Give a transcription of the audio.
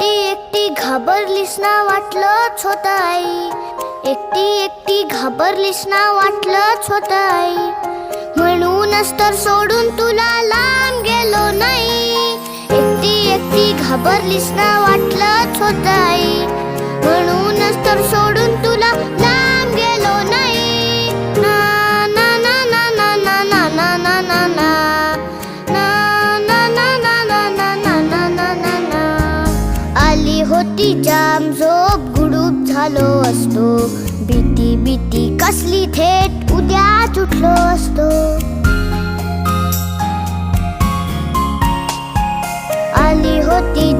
एकटी घाबरलीस ना वाटलंच होत आई, एकटी घाबरलीस ना वाटलंच होत आई. म्हणूनच तर सोडून तुला लांब गेलो नाही. एकटी घाबरलीस ना वाटलंच होत आई, म्हणूनच तर सोडून तुला लांब गेलो नाही. ना ना ना ना ना ना ना ना ना ना ना आली होती जाम झोप, गुडूप झालो असतो. भीती कसली, थेट उद्याच उठलो असतो. आली होती